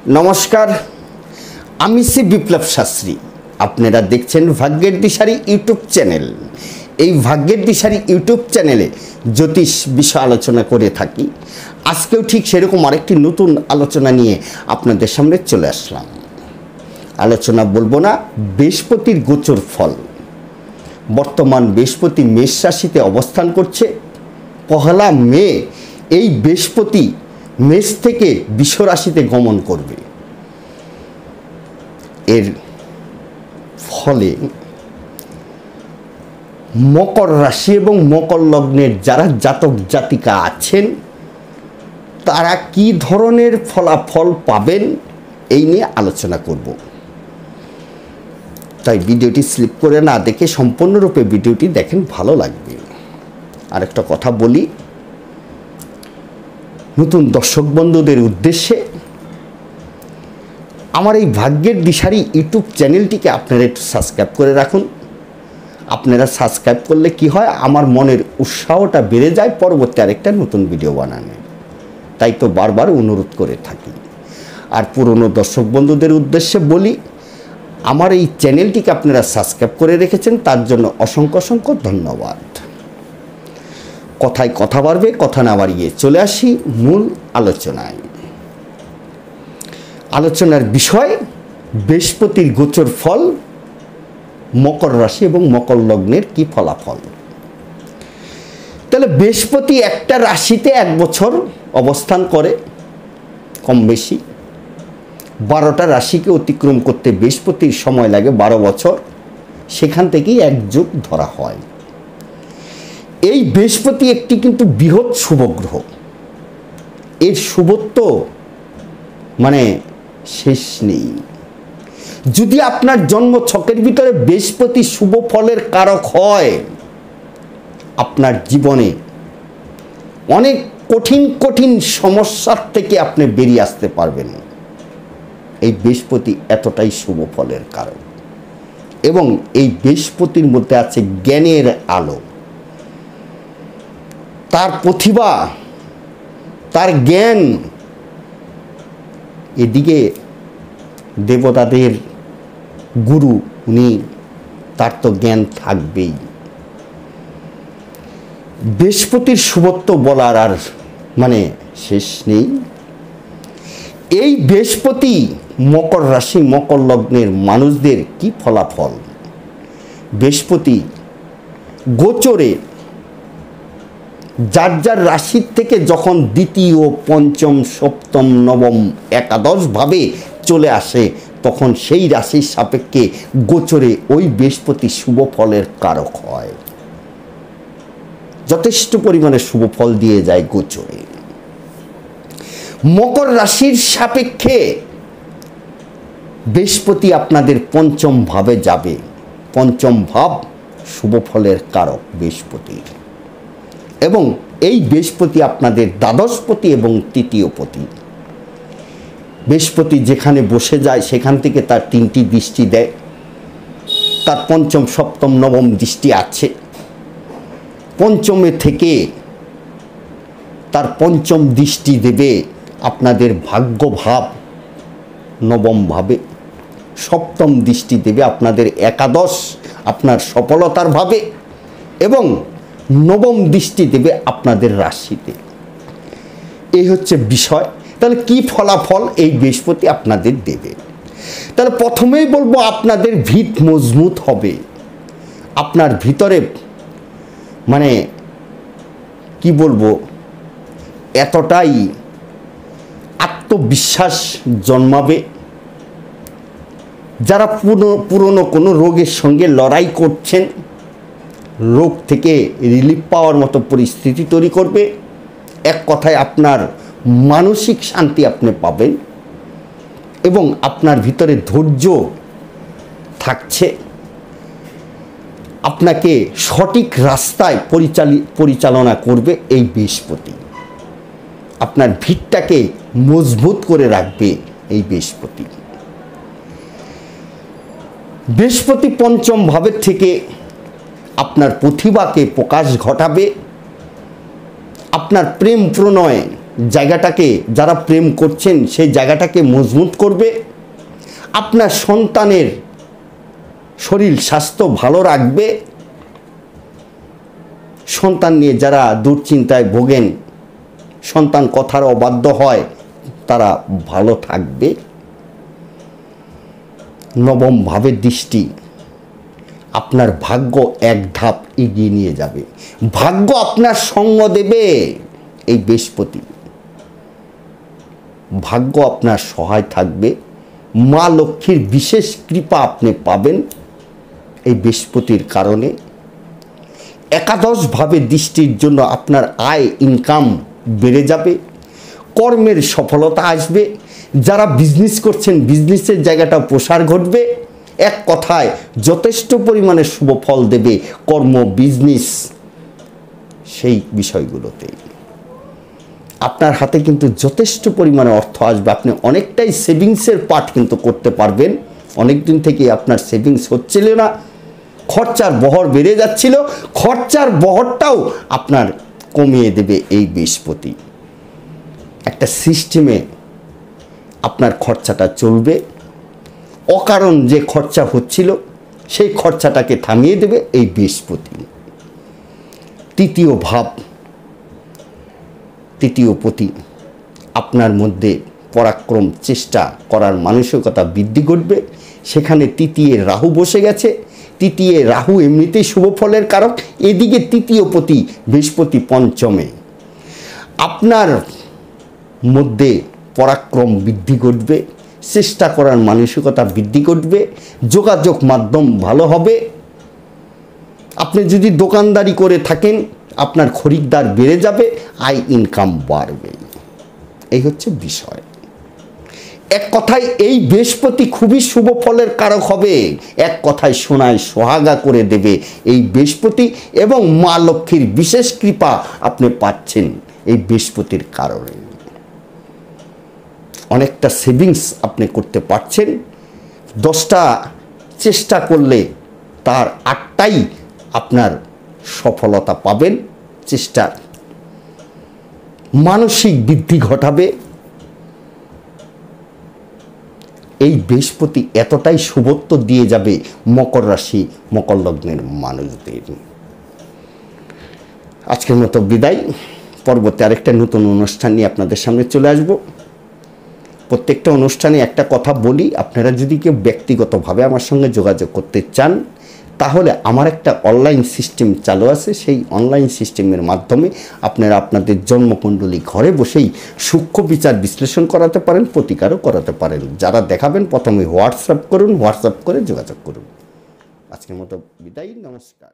নমস্কার, আমি শ্রী বিপ্লব শাস্ত্রী। আপনারা দেখছেন ভাগ্যের দিশারি ইউটিউব চ্যানেল। এই ভাগ্যের দিশারি ইউটিউব চ্যানেলে জ্যোতিষ বিষয় আলোচনা করে থাকি। আজকেও ঠিক সেরকম আরেকটি নতুন আলোচনা নিয়ে আপনাদের সামনে চলে আসলাম। আলোচনা বলবো না বৃহস্পতির গোচর ফল। বর্তমান বৃহস্পতি মেষ রাশিতে অবস্থান করছে। 1 মে এই বৃহস্পতি মেষ থেকে বৃষ রাশিতে গমন করবে। এর ফলে মকর রাশি এবং মকর লগ্নের যারা জাতক জাতিকা আছেন তারা কি ধরনের ফলাফল পাবেন এই নিয়ে আলোচনা করব। তাই ভিডিওটি স্লিপ করে না দেখে সম্পূর্ণরূপে ভিডিওটি দেখেন, ভালো লাগবে। আরেকটা কথা বলি নতুন দর্শক বন্ধুদের উদ্দেশ্যে, আমার এই ভাগ্যের দিশারি ইউটিউব চ্যানেলটিকে আপনারা একটু সাবস্ক্রাইব করে রাখুন। আপনারা সাবস্ক্রাইব করলে কি হয়, আমার মনের উৎসাহটা বেড়ে যায় পরবর্তী আরেকটা নতুন ভিডিও বানানোর। তাই তো বারবার অনুরোধ করে থাকি। আর পুরনো দর্শক বন্ধুদের উদ্দেশ্যে বলি, আমার এই চ্যানেলটিকে আপনারা সাবস্ক্রাইব করে রেখেছেন, তার জন্য অসংখ্য অসংখ্য ধন্যবাদ। কথায় কথা বাড়বে, কথা না বাড়িয়ে চলে আসি মূল আলোচনায়। আলোচনার বিষয় বৃহস্পতির গোচর ফল, মকর রাশি এবং মকর লগ্নের কি ফলাফল। তাহলে বৃহস্পতি একটা রাশিতে 1 বছর অবস্থান করে, কম বেশি 12টা রাশিকে অতিক্রম করতে বৃহস্পতির সময় লাগে 12 বছর। সেখান থেকেই 1 যুগ ধরা হয়। এই বৃহস্পতি একটি কিন্তু বৃহৎ শুভগ্রহ। এর শুভত্ব মানে শেষ নেই। যদি আপনার জন্ম ছকের ভিতরে বৃহস্পতি শুভ ফলের কারক হয়, আপনার জীবনে অনেক কঠিন কঠিন সমস্যার থেকে আপনি বেরিয়ে আসতে পারবেন। এই বৃহস্পতি এতটাই শুভ ফলের কারক। এবং এই বৃহস্পতির মধ্যে আছে জ্ঞানের আলো, তার প্রতিভা, তার জ্ঞান। এদিকে দেবতাদের গুরু উনি, তার তো জ্ঞান থাকবেই। বৃহস্পতির শুভত্ব বলার আর মানে শেষ নেই। এই বৃহস্পতি মকর রাশি মকর লগ্নের মানুষদের কি ফলাফল। বৃহস্পতি গোচরে যার যার রাশির থেকে যখন দ্বিতীয়, পঞ্চম, সপ্তম, নবম, একাদশভাবে চলে আসে, তখন সেই রাশির সাপেক্ষে গোচরে ওই বৃহস্পতি শুভ ফলের কারক হয়। যথেষ্ট পরিমাণে শুভ ফল দিয়ে যায় গোচরে। মকর রাশির সাপেক্ষে বৃহস্পতি আপনাদের 5ম ভাবে যাবে। 5ম ভাব শুভ ফলের কারক বৃহস্পতির। এবং এই বৃহস্পতি আপনাদের দ্বাদশপতি এবং তৃতীয়পতি। বৃহস্পতি যেখানে বসে যায় সেখান থেকে তার 3টি দৃষ্টি দেয়। তার 5ম, 7ম, 9ম দৃষ্টি আছে। 5মে থেকে তার 5ম দৃষ্টি দেবে আপনাদের ভাগ্যভাব 9ম ভাবে। 7ম দৃষ্টি দেবে আপনাদের একাদশ, আপনার সফলতার ভাবে। এবং 9ম দৃষ্টি দেবে আপনাদের রাশিতে। এই হচ্ছে বিষয়। তাহলে কি ফলাফল এই বৃহস্পতি আপনাদের দেবে। তাহলে প্রথমেই বলবো আপনাদের ভিত মজবুত হবে। আপনার ভিতরে মানে কি বলবো, এতটাই আত্মবিশ্বাস জন্মাবে। যারা পুরনো কোনো রোগের সঙ্গে লড়াই করছেন, রোগ থেকে রিলিফ পাওয়ার মতো পরিস্থিতি তৈরি করবে। এক কথায় আপনার মানসিক শান্তি আপনি পাবেন। এবং আপনার ভিতরে ধৈর্য থাকছে। আপনাকে সঠিক রাস্তায় পরিচালনা করবে এই বৃহস্পতি। আপনার ভিতটাকে মজবুত করে রাখবে এই বৃহস্পতি। বৃহস্পতি 5ম ভাবের থেকে আপনার প্রতিভাকে প্রকাশ ঘটাবে। আপনার প্রেম প্রণয় জায়গাটাকে, যারা প্রেম করছেন সেই জায়গাটাকে মজবুত করবে। আপনার সন্তানের শরীর স্বাস্থ্য ভালো রাখবে। সন্তান নিয়ে যারা দুশ্চিন্তায় ভোগেন, সন্তান কথার অবাধ্য হয়, তারা ভালো থাকবে। নবম ভাবের দৃষ্টি আপনার ভাগ্য এক ধাপ এগিয়ে নিয়ে যাবে। ভাগ্য আপনার সঙ্গ দেবে এই বৃহস্পতি। ভাগ্য আপনার সহায় থাকবে। মা লক্ষ্মীর বিশেষ কৃপা আপনি পাবেন এই বৃহস্পতির কারণে। একাদশ ভাবের দৃষ্টির জন্য আপনার আয় ইনকাম বেড়ে যাবে। কর্মের সফলতা আসবে। যারা বিজনেস করছেন বিজনেসের জায়গাটা প্রসার ঘটবে। এক কথায় যথেষ্ট পরিমাণে শুভ ফল দেবে কর্ম, বিজনেস, সেই বিষয়গুলোতে। আপনার হাতে কিন্তু যথেষ্ট পরিমাণে অর্থ আসবে। আপনি অনেকটাই সেভিংসের পার্ট কিন্তু করতে পারবেন। অনেক দিন থেকে আপনার সেভিংস হচ্ছিল না, খরচার বহর বেড়ে যাচ্ছিল, খরচার বহরটাও আপনার কমিয়ে দেবে এই বৃহস্পতি। একটা সিস্টেমে আপনার খরচাটা চলবে। অকারণ যে খরচা হচ্ছিল সেই খরচাটাকে থামিয়ে দেবে এই বৃহস্পতি। তৃতীয় ভাব, তৃতীয় পতি আপনার মধ্যে পরাক্রম, চেষ্টা করার মানসিকতা বৃদ্ধি ঘটবে। সেখানে তৃতীয় রাহু বসে গেছে। তৃতীয় রাহু এমনিতেই শুভ ফলের কারক, এদিকে তৃতীয় পতি বৃহস্পতি পঞ্চমে। আপনার মধ্যে পরাক্রম বৃদ্ধি ঘটবে, চেষ্টা করার মানসিকতা বৃদ্ধি ঘটবে, যোগাযোগ মাধ্যম ভালো হবে। আপনি যদি দোকানদারি করে থাকেন আপনার খরিদ্দার বেড়ে যাবে, আয় ইনকাম বাড়বে। এই হচ্ছে বিষয়। এক কথায় এই বৃহস্পতি খুবই শুভ ফলের কারক হবে। এক কথায় সোনায় সোহাগা করে দেবে এই বৃহস্পতি, এবং মা লক্ষ্মীর বিশেষ কৃপা আপনি পাচ্ছেন এই বৃহস্পতির কারণে। অনেকটা সেভিংস আপনি করতে পারছেন। 10টা চেষ্টা করলে তার 8টাই আপনার সফলতা পাবেন। চেষ্টার মানসিক বৃদ্ধি ঘটাবে। এই বৃহস্পতি এতটাই শুভত্ব দিয়ে যাবে মকর রাশি, মকর লগ্নের মানুষদের। আজকের মতো বিদায়। পরবর্তী আরেকটা নতুন অনুষ্ঠান নিয়ে আপনাদের সামনে চলে আসব। প্রত্যেকটা অনুষ্ঠানে একটা কথা বলি, আপনারা যদি কেউ ব্যক্তিগতভাবে আমার সঙ্গে যোগাযোগ করতে চান তাহলে আমার একটা অনলাইন সিস্টেম চালু আছে। সেই অনলাইন সিস্টেমের মাধ্যমে আপনারা আপনাদের জন্মকুণ্ডলী ঘরে বসেই সূক্ষ্ম বিচার বিশ্লেষণ করাতে পারেন, প্রতিকারও করাতে পারেন। যারা দেখাবেন প্রথমে হোয়াটসঅ্যাপ করুন, হোয়াটসঅ্যাপ করে যোগাযোগ করুন। আজকের মতো বিদায়, নমস্কার।